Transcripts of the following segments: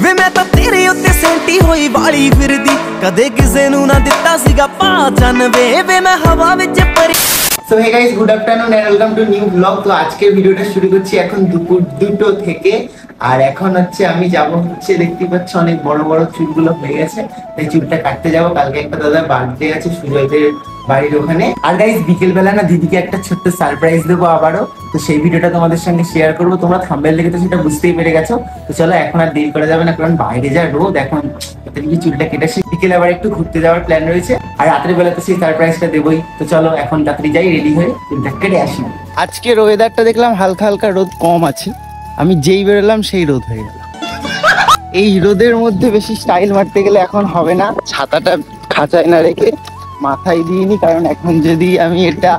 ਵੇ ਮੈਂ ਤਾਂ ਤੇਰੇ ਉੱਤੇ ਸੈਂਟੀ ਹੋਈ ਵਾਲੀ ਫਿਰਦੀ ਕਦੇ ਕਿਸੇ ਨੂੰ ਨਾ ਦਿੱਤਾ ਸੀਗਾ ਪਾਚਨ ਵੇ ਮੈਂ ਹਵਾ ਵਿੱਚ ਪਰੀ। So hey guys good afternoon and welcome to new blog. তো আজকের ভিডিওটা শুরু করছি এখন দুপুর 2টো থেকে। আর এখন হচ্ছে আমি যাব হচ্ছে দেখতে পাচ্ছ অনেক বড় বড় চুলগুলো হয়ে গেছে, তাই চুলটা কাটতে যাব। কালকে একটা দাদার বার্থডে আছে সুজয়দের বাড়ির ওখানে। আর গাইস বিকেল বেলা না দিদিকে একটা ছোট্ট সারপ্রাইজ দেবো আবারও, তো সেই ভিডিওটা তোমাদের সঙ্গে শেয়ার করবো। তোমরা থাম্বনেল দেখে তো সেটা বুঝতেই পেরে গেছো। তো চলো এখন আর দেরি করা যাবে না, কারণ বাইরে যা রোদ এখন, চুলটা কেটে বিকেলে আবার একটু ঘুরতে যাওয়ার প্ল্যান রয়েছে। আর রাতের বেলা তো সেই সারপ্রাইজটা দেবোই। তো চলো এখন তাড়াতাড়ি যাই, রেডি হয়ে চুলটা কেটে আসি। আজকের ওয়েদারটা দেখলাম হালকা হালকা রোদ কম আছে, আমি যেই বেরোলাম সেই রোদ হয়ে গেল। এই রোদের মধ্যে বেশি স্টাইল মারতে গেলে এখন হবে না। ছাতাটা খাঁচায় না রেখে মাথায় দিইনি, কারণ এখন যদি আমি এটা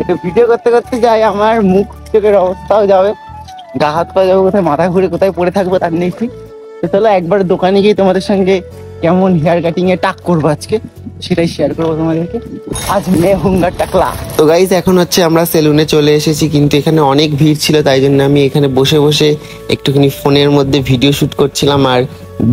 একটু ভিডিও করতে করতে যাই আমার মুখ চোখের অবস্থাও যাবে, গা হাত পা যাবো কোথায়, মাথা ঘুরে কোথায় পড়ে থাকবো তার নেই ঠিক। তো চলো একবার দোকানে গিয়ে তোমাদের সঙ্গে কেমন হেয়ার কাটিং এ টাক করবো আজকে সেটাই শেয়ার করবো তোমাদেরকে। আজ মে হুঙ্গার টাকলা। তো গাইস এখন হচ্ছে আমরা সেলুনে চলে এসেছি, কিন্তু এখানে অনেক ভিড় ছিল, তাই জন্য আমি এখানে বসে বসে একটুখানি ফোনের মধ্যে ভিডিও শুট করছিলাম আর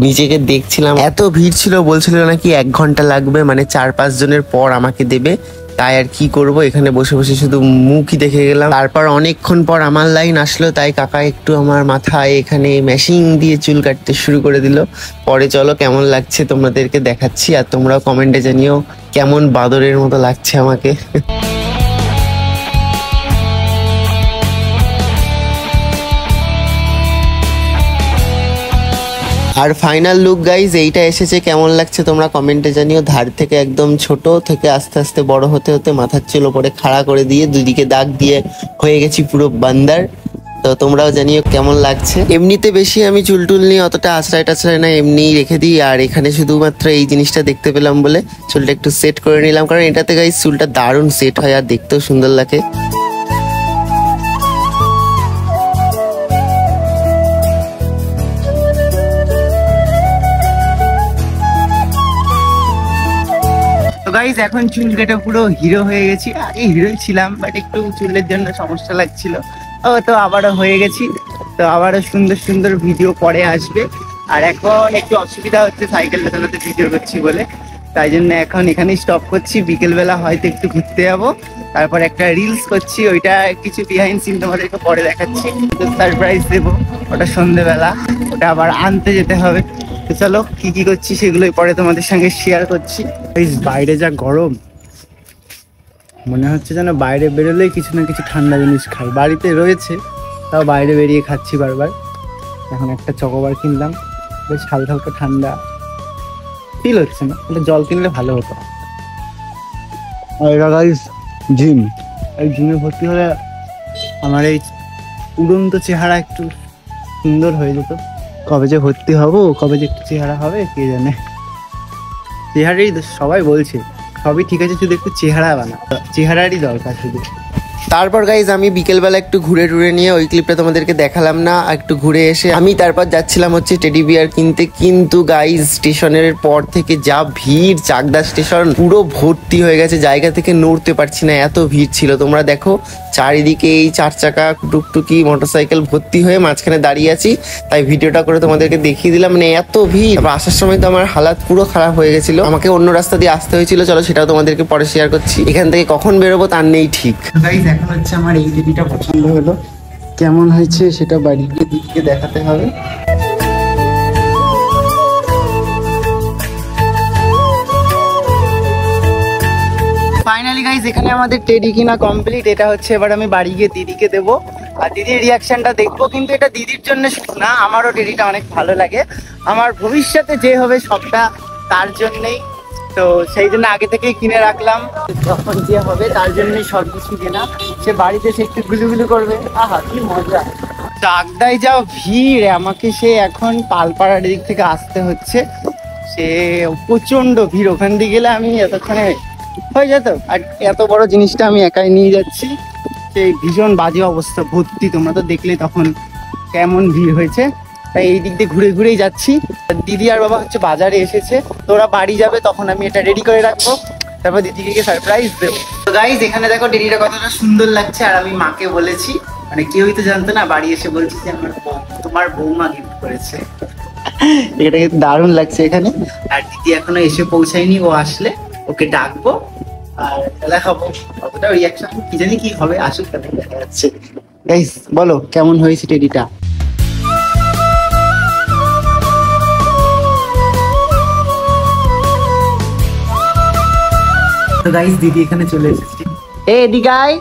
নিজেকে দেখছিলাম। এত ভিড় ছিল, বলছিল নাকি 1 ঘন্টা লাগবে, মানে 4-5 জনের পর আমাকে দেবে। তাই আর কি করব, এখানে বসে বসে শুধু মুখই দেখে গেলাম। তারপর অনেকক্ষণ পর আমার লাইন আসলো, তাই কাকা একটু আমার মাথায় এখানে মেশিন দিয়ে চুল কাটতে শুরু করে দিল। পরে চলো কেমন লাগছে তোমাদেরকে দেখাচ্ছি, আর তোমরাও কমেন্টে জানিও কেমন বাদরের মতো লাগছে আমাকে। আর ফাইনাল লুক গাইজ এইটা এসেছে, কেমন লাগছে তোমরা কমেন্টে জানিও। ধার থেকে একদম ছোট থেকে আস্তে আস্তে বড় হতে হতে মাথার চুল ওপরে খাড়া করে দিয়ে দুদিকে দাগ দিয়ে হয়ে গেছি পুরো বান্দার। তো তোমরাও জানিও কেমন লাগছে। এমনিতে বেশি আমি চুল টুল নিয়ে অতটা আছড়াই টাছড়াই না, এমনিই রেখে দিই। আর এখানে শুধুমাত্র এই জিনিসটা দেখতে পেলাম বলে চুলটা একটু সেট করে নিলাম, কারণ এটাতে গাইজ চুলটা দারুণ সেট হয় আর দেখতেও সুন্দর লাগে। গাইস এখন চুল কেটে পুরো হিরো হয়ে গেছি। আগে হিরোই ছিলাম, বাট একটু চুলের জন্য সমস্যা লাগছিল। তো আবারও হয়ে গেছি, তো আবারও সুন্দর সুন্দর ভিডিও পরে আসবে। আর এখন একটু অসুবিধা হচ্ছে সাইকেলটা চালাতে ভিডিও করছি বলে, তাই জন্য এখন এখানেই স্টপ করছি। বিকেলবেলা হয়তো একটু ঘুরতে যাবো, তারপর একটা রিলস করছি, ওইটা কিছু বিহাইন্ড সিন তোমাদেরকে পরে দেখাচ্ছি। সারপ্রাইজ দেবো ওটা সন্ধ্যেবেলা, ওটা আবার আনতে যেতে হবে। তো চলো কি কি করছি সেগুলোই পরে তোমাদের সঙ্গে শেয়ার করছি। বাইরে যা গরম, মনে হচ্ছে যেন বাইরে বেরোলেই কিছু না কিছু ঠান্ডা জিনিস খাই। বাড়িতে রয়েছে, তাও বাইরে বেরিয়ে খাচ্ছি বারবার। এখন একটা চকোবার কিনলাম, বেশ হালকা হালকা ঠান্ডা ফিল হচ্ছে না, জল কিনলে ভালো হতো। জিম, এই জিমে ভর্তি হলে আমার এই উড়ন্ত চেহারা একটু সুন্দর হয়ে যেত। কবে যে ভর্তি হবো, কবে যে একটু চেহারা হবে কে জানে। চেহারাই সবাই বলছে, সবই ঠিক আছে, শুধু একটু চেহারা বানা, চেহারারই দরকার শুধু। তারপর গাইজ আমি বিকেলবেলা একটু ঘুরে টুরে নিয়ে, ওই ক্লিপটা তোমাদেরকে দেখালাম না, একটু ঘুরে এসে আমি তারপর যাচ্ছিলাম হচ্ছে টেডি বিয়ার কিনতে। কিন্তু গাইজ স্টেশনের পর থেকে যা ভিড়, চাকদা স্টেশন পুরো ভর্তি হয়ে গেছে, জায়গা থেকে নড়তে পারছি না, এত ভিড় ছিল। তোমরা দেখো চারিদিকে এই 4 চাকা টুকটুকি মোটরসাইকেল ভর্তি হয়ে মাঝখানে দাঁড়িয়ে আছি, তাই ভিডিওটা করে তোমাদেরকে দেখিয়ে দিলাম। মানে এত ভিড়, আসার সময় তো আমার হালাত পুরো খারাপ হয়ে গেছিল, আমাকে অন্য রাস্তা দিয়ে আসতে হয়েছিল। চলো সেটাও তোমাদেরকে পরে শেয়ার করছি। এখান থেকে কখন বেরোবো তার নেই ঠিক। এখন হচ্ছে আমার এই টেডিটা পছন্দ হলো, কেমন হয়েছে সেটা বাড়ি গিয়ে দিদিকে দেখাতে হবে। ফাইনালি গাইস এখানে আমাদের টেডি কিনা কমপ্লিট। এটা হচ্ছে এবার আমি বাড়ি গিয়ে দিদিকে দেবো, আর দিদির রিয়াকশনটা দেখবো। কিন্তু এটা দিদির জন্য শুধু না, আমারও টেডিটা অনেক ভালো লাগে। আমার ভবিষ্যতে যে হবে সবটা তার জন্যই, তো সেই জন্য আগে থেকেই কিনে রাখলাম। যখন যে হবে তার জন্যই সব কিছু কেনা। সে বাড়িতে সে একটু গুলুগুলু করবে, আহা কি মজা। চাকদায় যাও ভিড়, আমাকে সে এখন পালপাড়ার দিক থেকে আসতে হচ্ছে, সে প্রচন্ড ভিড়। ওখান দিয়ে গেলে আমি এতক্ষণে হয়ে যেত, আর এত বড় জিনিসটা আমি একাই নিয়ে যাচ্ছি, সেই ভীষণ বাজে অবস্থা, ভর্তি। তোমরা তো দেখলে তখন কেমন ভিড় হয়েছে, তাই এই দিক দিয়ে ঘুরে ঘুরেই যাচ্ছি। দিদি আর বাবা হচ্ছে বাজারে এসেছে, তোরা বাড়ি যাবে, তখন আমি এটা রেডি করে রাখবো, তারপর দিদিকে সারপ্রাইজ দেবো। তো গাইস এখানে দেখো টেডিটা কতটা সুন্দর লাগছে। আর আমি মাকে বলেছি, মানে কেউই তো জানতো না, বাড়ি এসে বলছি যে আমার তোমার বৌমা গিফট করেছে। এটা কিন্তু দারুণ লাগছে এখানে। আর দিদি এখনো এসে পৌঁছায়নি, ও আসলে ওকে ডাকবো আর দেখাবো কতটা রিয়াকশন, কি জানি কি হবে, আসুক তাহলে দেখা যাচ্ছে। গাইস বলো কেমন হয়েছে টেডিটা? তো গাইস দিদি এখানে চলে এসেছে। এদিকে আয়।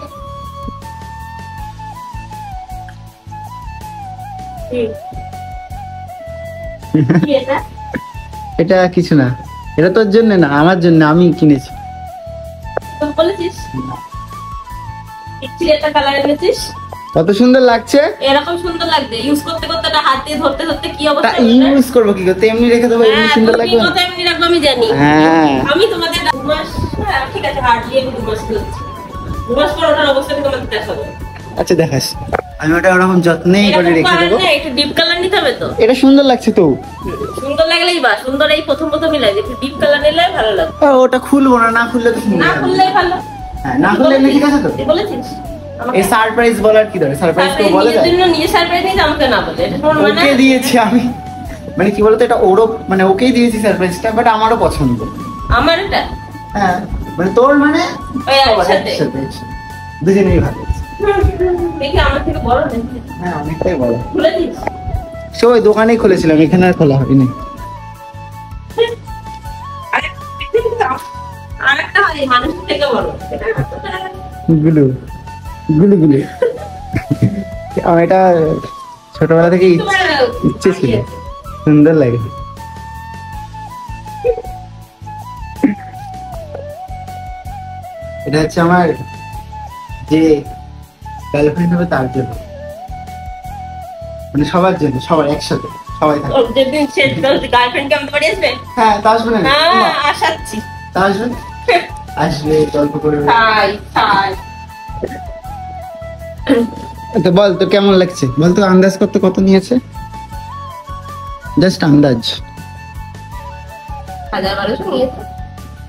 এটা কিছু না, এটা তোর জন্য না, আমার জন্য, আমি কিনেছি। কত সুন্দর লাগছে, এরকম সুন্দর লাগছে ইউজ করতে করতে হাত দিয়ে ধরতে ধরতে কি অবস্থা। ইউজ করবো কি করতে, এমনি রেখে দেবো, এমনি সুন্দর লাগবে। এমনি রাখবো আমি জানি। হ্যাঁ আমি তোমাদের 2 মাস, ঠিক আছে হার্ডলি 2 মাস হচ্ছে, 2 মাস পর ওটার অবস্থা তোমাদের দেখাবো। আচ্ছা দেখাস, আমি ওটা ওরকম যত্নেই করে রেখে দেবো। একটু ডিপ কালার নিতে হবে তো। এটা সুন্দর লাগছে তো, সুন্দর লাগলেই বা সুন্দর, এই প্রথমই লাগে, একটু ডিপ কালার নিলে ভালো লাগবে। ওটা খুলবো না, না খুললে তো সুন্দর না লাগবে। খুললেই ভালো। হ্যাঁ না খুললে এমনি ঠিক আছে তো। তুই বলেছিস এই সারপ্রাইজ বলার কি দরকার, সারপ্রাইজ তো বলে যায়। নিজে সারপ্রাইজ নিয়ে আমাকে না বলে, এটা তোমার মানে ওকে দিয়েছি আমি, মানে কি বলতো, এটা ওরও মানে ওকেই দিয়েছি সারপ্রাইজটা, বাট আমারও পছন্দ। আমার এটা হ্যাঁ মানে তোর মানে ওই সবার একসাথে। একসাথে, দুজনেই ভালো। দেখি আমার থেকে বড় নাকি? হ্যাঁ অনেকটাই বড়। খুলেছিস? সে ওই দোকানেই খুলেছিলাম, এখানে আর খোলা হয়নি। আরেকটা হয় মানুষের থেকে বড়। গুলু গুলু গুলু আমার এটা ছোটবেলা থেকে ইচ্ছে ছিল, সুন্দর লাগে। এটা হচ্ছে আমার যে গার্লফ্রেন্ড হবে তার জন্য, মানে সবার জন্য, সবার একসাথে সবাই থাকে। যেদিন সে গার্লফ্রেন্ডকে আমাদের বাড়ি আসবে, হ্যাঁ তা আসবে না, হ্যাঁ আসাচ্ছি, তা আসবে, আসবে গল্প করবে। খাই খাই। তো বল তো কেমন লাগছে, বল তো আন্দাজ করতে কত নিয়েছে, জাস্ট আন্দাজ। 1000-1200 নিয়েছে।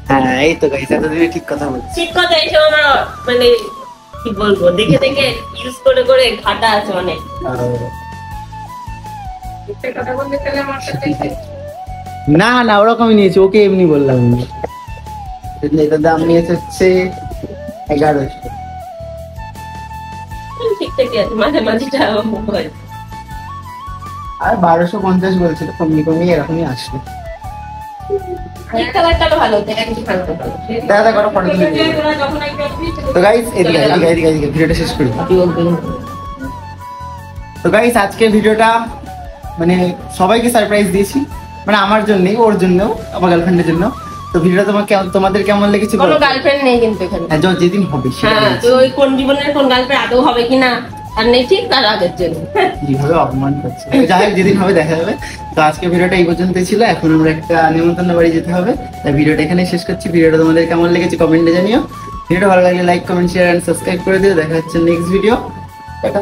হ্যাঁ এই তো গাইস, এতদিনে ঠিক কথা বলছি। ঠিক কথা, এইসব আমার মানে কি বলবো, দেখে দেখে ইউজ করে করে ঘাটা আছে অনেক। কথা বলতে গেলে আমার সাথে না না ওরকমই নিয়েছি, ওকে এমনি বললাম আমি। এটার দাম নিয়েছে হচ্ছে 1100। ঠিকঠাকই আছে, মাঝে মাঝে হয়। আর 1250 বলছিল, কমিয়ে কমিয়ে এরকমই আসলো। এই কালারটা ভালো, এটা কিছু ভালো না। দাদা করো ফটো তুলে দিই। তো গাইস এদিকে এদিকে এদিকে এদিকে ভিডিওটা শেষ করি। তো গাইস আজকে ভিডিওটা মানে সবাইকে সারপ্রাইজ দিয়েছি, মানে আমার জন্যই, ওর জন্য, আমার গার্লফ্রেন্ডের জন্য। তো ভিডিওটা তোমাদের কেমন লেগেছে? কোনো গার্লফ্রেন্ড নেই কিন্তু এখানে। হ্যাঁ যেদিন হবে হ্যাঁ, তো ওই কোন জীবনের কোন গার্লফ্রেন্ড আদৌ হবে কিনা আর নেই, ঠিক তার আগের জন্য। যেভাবে অপমান করছে, যাই হোক যেদিন হবে দেখা যাবে। তো আজকে ভিডিওটা এই পর্যন্তই ছিল, এখন আমরা একটা নিমন্ত্রণ বাড়ি যেতে হবে, তাই ভিডিওটা এখানে শেষ করছি। ভিডিওটা তোমাদের কেমন লেগেছে কমেন্টে জানিও। ভিডিওটা ভালো লাগলে like comment share and subscribe করে দিও। দেখা হচ্ছে নেক্সট ভিডিও। টাটা।